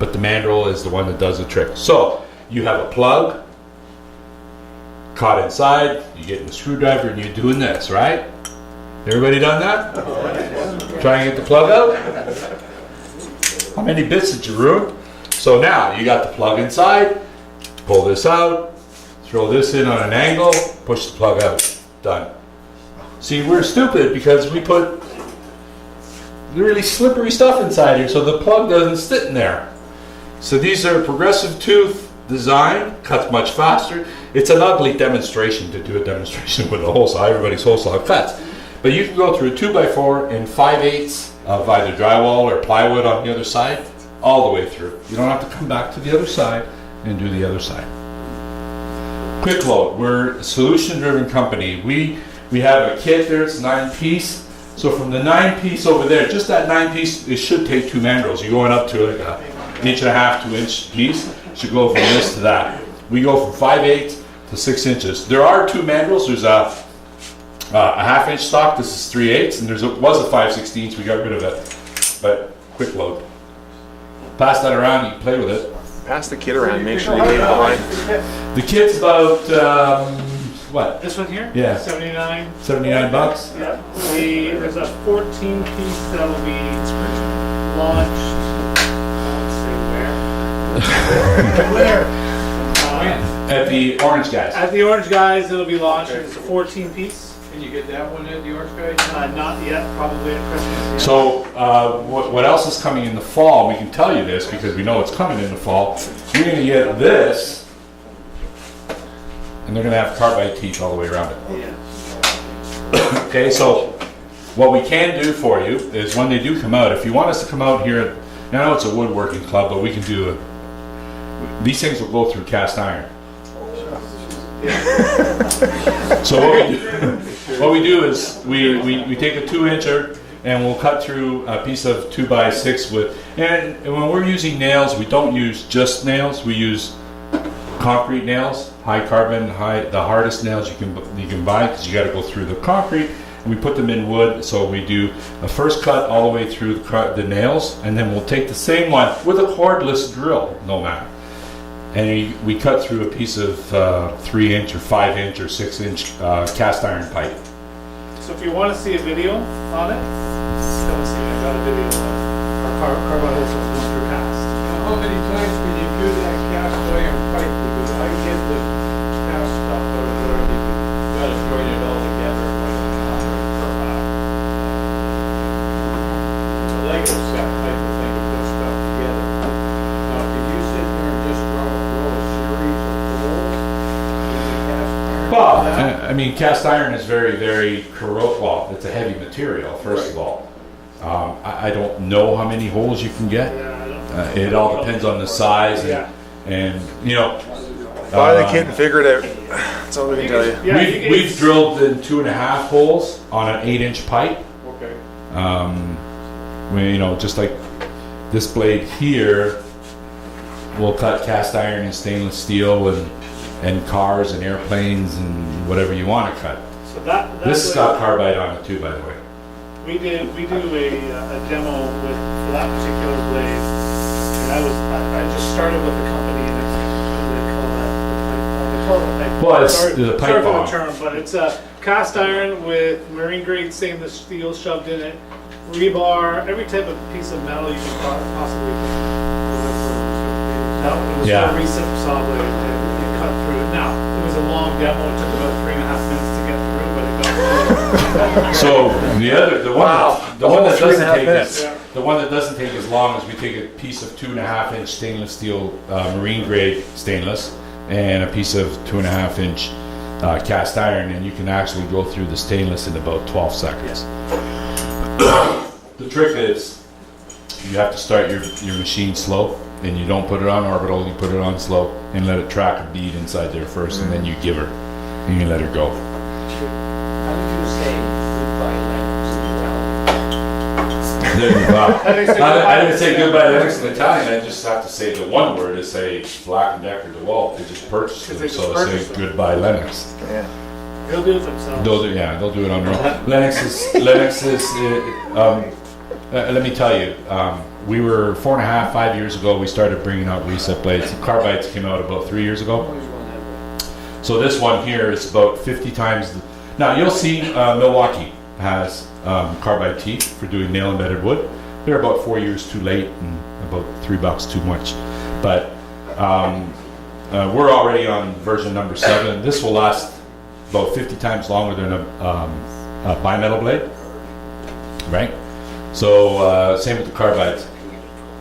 but the mandrel is the one that does the trick. So you have a plug caught inside, you get the screwdriver and you're doing this, right? Everybody done that? Try and get the plug out? How many bits did you ruin? So now you got the plug inside, pull this out, throw this in on an angle, push the plug out. Done. See, we're stupid because we put really slippery stuff inside here so the plug doesn't sit in there. So these are progressive tooth design, cuts much faster. It's an ugly demonstration to do a demonstration with a hole saw. Everybody's hole saw cuts. But you can go through a 2x4 in 5/8 of either drywall or plywood on the other side, all the way through. You don't have to come back to the other side and do the other side. Quick load, we're a solution-driven company. We have a kit there, it's 9-piece. So from the 9-piece over there, just that 9-piece, it should take 2 mandrels. You're going up to like a 1.5 to 2-inch piece. Should go from this to that. We go from 5/8 to 6 inches. There are 2 mandrels. There's a 1/2 inch stock. This is 3/8, and was a 5/16. We got rid of it. But quick load. Pass that around. You can play with it. Pass the kit around. Make sure you leave it behind. The kit's about what? This one here? Yeah. 79. 79 bucks. Yeah. There's a 14-piece that'll be launched. Where? At the Orange Guys. At the Orange Guys, it'll be launched. It's a 14-piece. Can you get that one at the Orange Guys? Not yet, probably at Christmas. So what else is coming in the fall? We can tell you this because we know it's coming in the fall. You're going to get this, and they're going to have carbide teeth all the way around it. Yeah. Okay, so what we can do for you is when they do come out, if you want us to come out here, I know it's a woodworking club, but we can do these things will go through cast iron. So what we do is we take a 2-incher and we'll cut through a piece of 2x6 with, and when we're using nails, we don't use just nails. We use concrete nails, high carbon, the hardest nails you can buy because you got to go through the concrete. And we put them in wood, so we do a first cut all the way through the nails, and then we'll take the same one with a cordless drill, no matter. And we cut through a piece of 3-inch or 5-inch or 6-inch cast iron pipe. So if you want to see a video on it, come see it. I got a video of our carbide hole saw going through cast. How many times can you do that cast iron pipe? Because I get the cast stuff or whatever, you gotta join it all together. Lego set type of thing to put stuff together. Now, can you sit there and just roll a series of holes in the cast iron? Well, I mean, cast iron is very, very corrosive. Well, it's a heavy material, first of all. I don't know how many holes you can get. It all depends on the size and you know. Buy the kit and figure it out. That's all we can tell you. We've drilled in 2.5 holes on an 8-inch pipe. Okay. You know, just like this blade here, we'll cut cast iron and stainless steel and cars and airplanes and whatever you want to cut. So that This has got carbide on it too, by the way. we do a demo for that particular blade, and I just started with the company, and they call it pipe. Well, it's the pipe sorry for bomb. the term, but it's a cast iron with marine grade stainless steel shoved in it, rebar, every type of piece of metal you can possibly think. That was a recent saw blade and cut through it. Now, it was a long demo. It took about 3.5 minutes to get through, but it got through. So the one that doesn't take as long is we take a piece of 2.5-inch stainless steel, marine grade stainless, and a piece of 2.5-inch cast iron, and you can actually go through the stainless in about 12 seconds. The trick is you have to start your machine slow, and you don't put it on orbital, you put it on slow and let it track a bead inside there first, and then you give her and you let her go. How did you say goodbye Lennox in Italian? There you go. I didn't say goodbye Lennox in Italian, I just have to say the one word is say Black & Decker DeWalt. They just purchased them, so they say goodbye Lennox. Yeah. They'll do it themselves. They'll do it on their own. Lennox is let me tell you, we were 4.5, 5 years ago, we started bringing out reset blades. Carbides came out about 3 years ago. So this one here is about 50 times. Now you'll see Milwaukee has carbide teeth for doing nail embedded wood. They're about 4 years too late and about $3 too much. But we're already on version number 7. This will last about 50 times longer than a bimetal blade, right? So same with the carbides.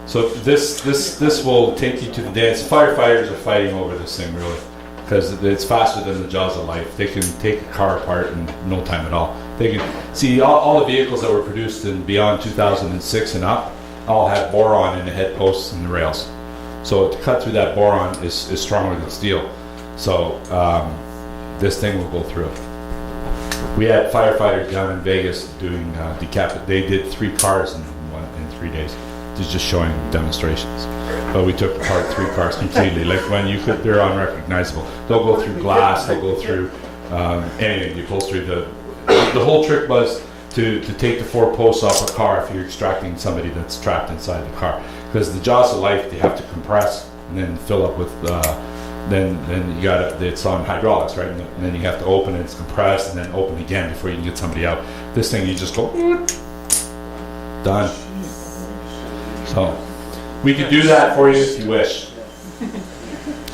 So this will take you to the dance. Firefighters are fighting over this thing really, because it's faster than the jaws of life. They can take a car apart in no time at all. They can see all the vehicles that were produced in beyond 2006 and up all have boron in the head posts and the rails. So to cut through that boron is stronger than steel. So this thing will go through. We had firefighters down in Vegas doing They did 3 cars in 3 days. Just showing demonstrations. But we took apart 3 cars completely. Like when they're unrecognizable. They'll go through glass. They'll go through anything. You pull through the whole trick was to take the 4 posts off a car if you're extracting somebody that's trapped inside the car. Because the jaws of life, they have to compress and then fill up with. Then you got it's on hydraulics, right? And then you have to open it, it's compressed, and then open again before you can get somebody out. This thing, you just go done. So we could do that for you if you wish.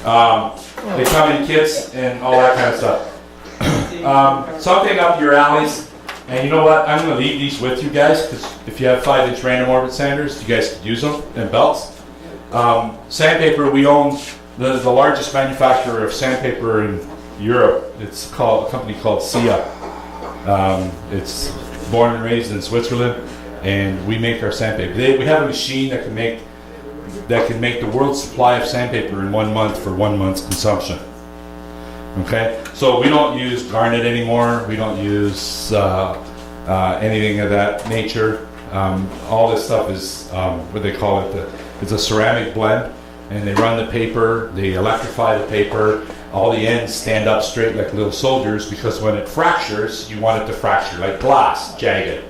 They come in kits and all that kind of stuff. Something up your alleys, and you know what? I'm going to leave these with you guys because if you have 5-inch random orbit sanders, you guys could use them and belts. Sandpaper, we own the largest manufacturer of sandpaper in Europe. It's called a company called SIA. It's born and raised in Switzerland. And we make our sandpaper. We have a machine that can make the world's supply of sandpaper in 1 month for 1 month's consumption. Okay, so we don't use garnet anymore. We don't use anything of that nature. All this stuff is what they call it. It's a ceramic blend, and they run the paper. They electrify the paper. All the ends stand up straight like little soldiers because when it fractures, you want it to fracture like glass, jagged.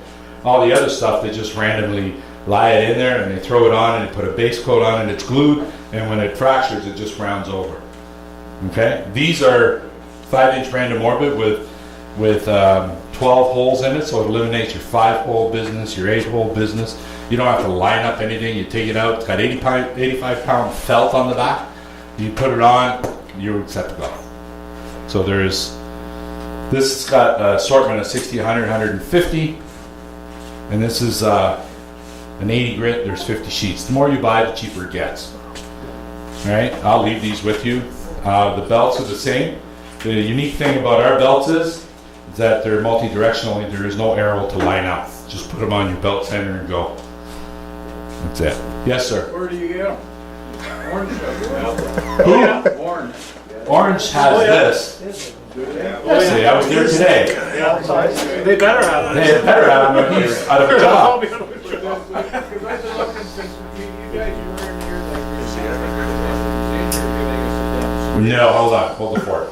All the other stuff, they just randomly lie it in there and they throw it on and they put a base coat on and it's glued, and when it fractures, it just rounds over. Okay? These are 5-inch random orbit with 12 holes in it, so it eliminates your 5-hole business, your 8-hole business. You don't have to line up anything. You take it out. It's got 85-pound felt on the back. You put it on, you're set to go. So this has got an assortment of 60, 100, 150. And this is an 80 grit, there's 50 sheets. The more you buy, the cheaper it gets. All right, I'll leave these with you. The belts are the same. The unique thing about our belts is that they're multi-directional. There is no arrow to line up. Just put them on your belt center and go. That's it. Yes, sir. Where do you get them? Orange does Who? Orange. Orange has this. Yes, I was there today. They better have it. They better have him, but he's out of a job. No, hold the fort.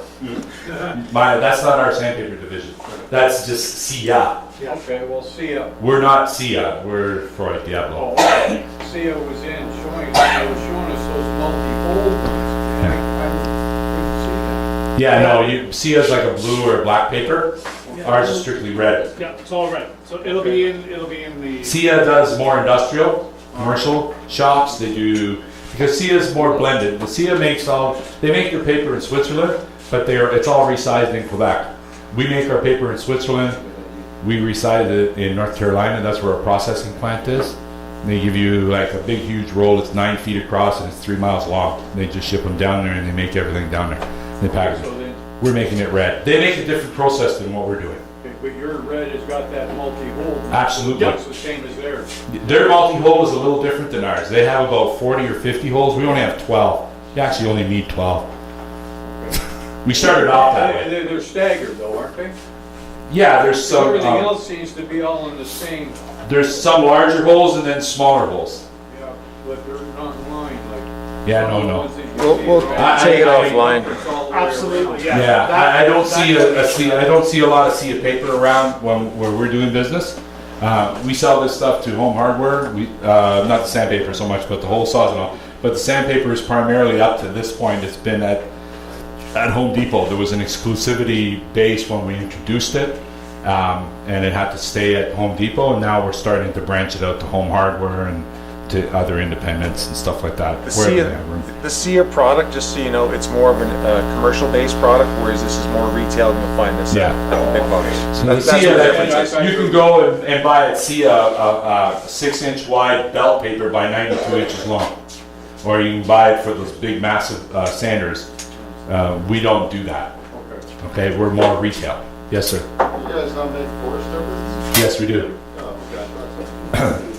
That's not our sandpaper division. That's just SIA. Okay, well, Sia. We're not SIA. We're Freud Diablo. Sia was in showing us those multi-hole ones. Yeah, no, SIA's like a blue or a black paper. Ours is strictly red. Yeah, it's all red. So it'll be in the. SIA does more industrial, commercial shops. They do because SIA's more blended. The SIA they make their paper in Switzerland, but it's all resized in Quebec. We make our paper in Switzerland. We resize it in North Carolina. That's where our processing plant is. And they give you like a big, huge roll. It's 9 feet across and it's 3 miles long. They just ship them down there and they make everything down there. They package it. We're making it red. They make a different process than what we're doing. But your red has got that multi-hole. Absolutely. It's the same as theirs. Their multi-hole is a little different than ours. They have about 40 or 50 holes. We only have 12. You actually only need 12. We started off that way. They're staggered though, aren't they? Yeah, there's some. Everything else seems to be all in the same. There's some larger holes and then smaller holes. Yeah, but they're not in line like. Yeah, no. We'll take it offline. Absolutely, yeah. Yeah, I don't see a lot of SIA paper around when we're doing business. We sell this stuff to Home Hardware. Not the sandpaper so much, but the whole saws and all. But the sandpaper is primarily up to this point. It's been at Home Depot. There was an exclusivity base when we introduced it, and it had to stay at Home Depot. And now we're starting to branch it out to Home Hardware and to other independents and stuff like that. The SIA product, just so you know, it's more of a commercial-based product, whereas this is more retail, and you'll find this at the big box. So the SIA, you can go and buy at SIA a 6-inch wide belt paper by 92 inches long, or you can buy it for those big, massive sanders. We don't do that. Okay, we're more retail. Yes, sir. You guys not make Forester bits? Yes, we do. Oh, okay.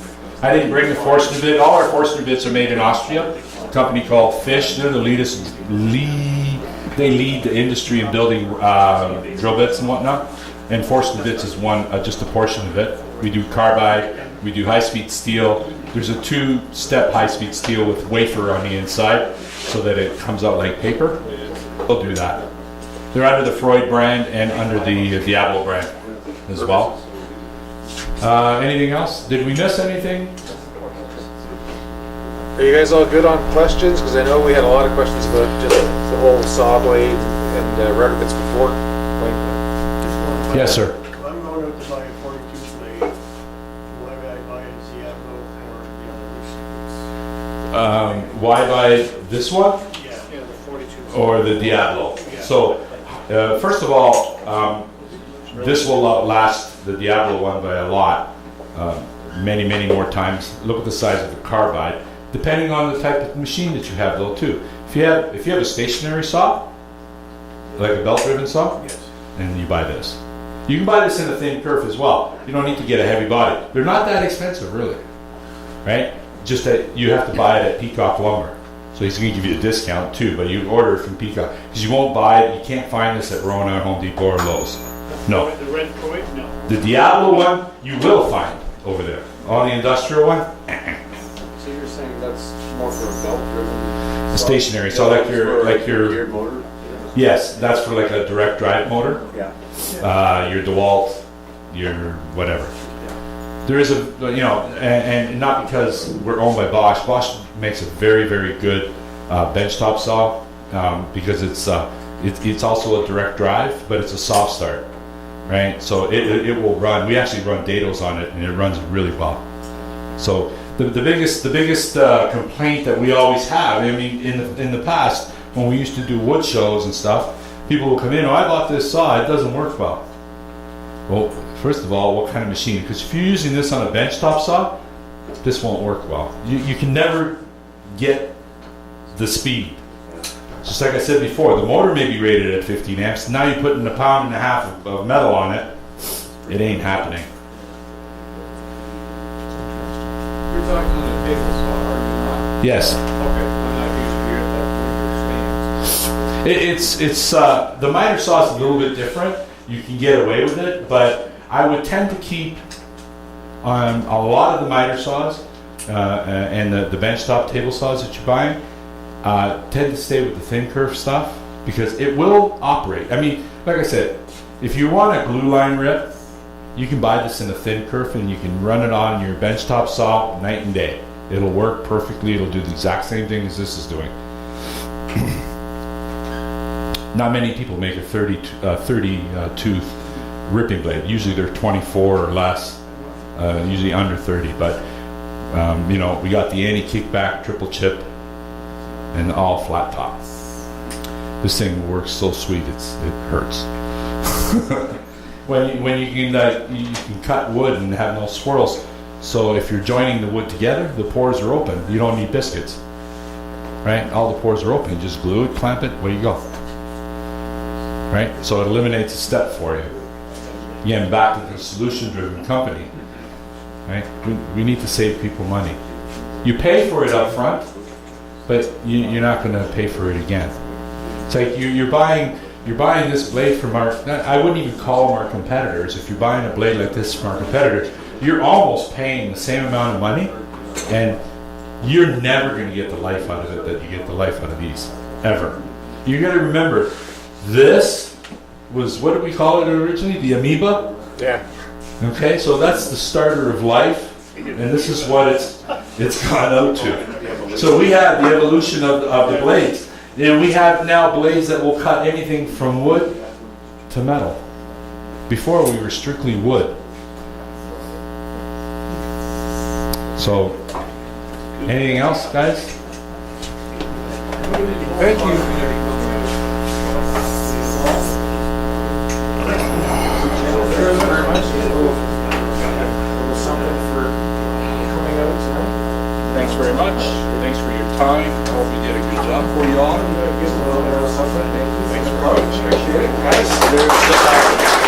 I didn't bring the Forstner bit. All our Forstner bits are made in Austria. A company called Fish. They're the they lead the industry in building drill bits and whatnot. And Forstner bits is just a portion of it. We do carbide. We do high-speed steel. There's a 2-step high-speed steel with wafer on the inside, so that it comes out like paper. We'll do that. They're under the Freud brand and under the Diablo brand as well. Anything else? Did we miss anything? Are you guys all good on questions? Because I know we had a lot of questions about just the whole saw blade and rudder bits before. Yes, sir. If I'm going out to buy a 42 blade, why would I buy a Diablo or the other Why buy this one Yeah, Yeah, the 42. or the Diablo? So, first of all, this will outlast the Diablo one by a lot, many, many more times. Look at the size of the carbide, depending on the type of machine that you have, though, too. If you have a stationary saw, like a belt-driven saw, then you buy this. You can buy this in a thin kerf as well. You don't need to get a heavy body. They're not that expensive, really, right? Just that you have to buy it at Peacock Lumber. So he's going to give you a discount, too, but you order it from Peacock. Because you won't buy it, you can't find this at Rona, Home Depot, or Lowe's. No. The red Freud? No. The Diablo one, you will find over there. On the industrial one, So you're saying that's more for a belt-driven? stationary. So like your geared motor? yes, that's for like a direct drive motor. Yeah. Your DeWalt, your whatever. There is and not because we're owned by Bosch. Bosch makes a very, very good benchtop saw because it's also a direct drive, but it's a soft start. Right, so it will run. We actually run dados on it, and it runs really well. So the biggest complaint that we always have, I mean, in the past when we used to do wood shows and stuff, people will come in. Oh, I bought this saw. It doesn't work well. Well, first of all, what kind of machine? Because if you're using this on a benchtop saw, this won't work well. You can never get the speed. Just like I said before, the motor may be rated at 15 amps. Now you're putting 1.5 pounds of metal on it. It ain't happening. You're talking on a table saw, are you not? Yes. Okay, I'm not used to hear that when It's the miter saw is a little bit different. You can get away with it, but I would tend to keep on a lot of the miter saws and the benchtop table saws that you're buying. Tend to stay with the thin kerf stuff because it will operate. I mean, like I said, if you want a glue line rip, you can buy this in a thin kerf and you can run it on your benchtop saw night and day. It'll work perfectly. It'll do the exact same thing as this is doing. Not many people make a 30 tooth ripping blade. Usually they're 24 or less, usually under 30. But we got the anti-kickback triple chip and all flat top. This thing works so sweet, it hurts. when you can cut wood and have no swirls. So if you're joining the wood together, the pores are open. You don't need biscuits, right? All the pores are open. You just glue it, clamp it, away you go. Right? So it eliminates a step for you. Again, back to the solution-driven company. Right? We need to save people money. You pay for it up front, but you're not going to pay for it again. It's like you're buying this blade from I wouldn't even call them our competitors. If you're buying a blade like this from our competitors, you're almost paying the same amount of money, and you're never going to get the life out of it that you get the life out of these, ever. You got to remember, this was, what did we call it originally? The amoeba? Yeah. Okay, so that's the starter of life, and this is what it's gone out to. So we have the evolution of the blades. And we have now blades that will cut anything from wood to metal. Before we were strictly wood. So, anything else, guys? Thank you. Very much. A little something for coming out tonight. Thanks very much. Thanks for your time. I hope we did a good job for you all. Thank you. Thanks very much. Appreciate it, guys.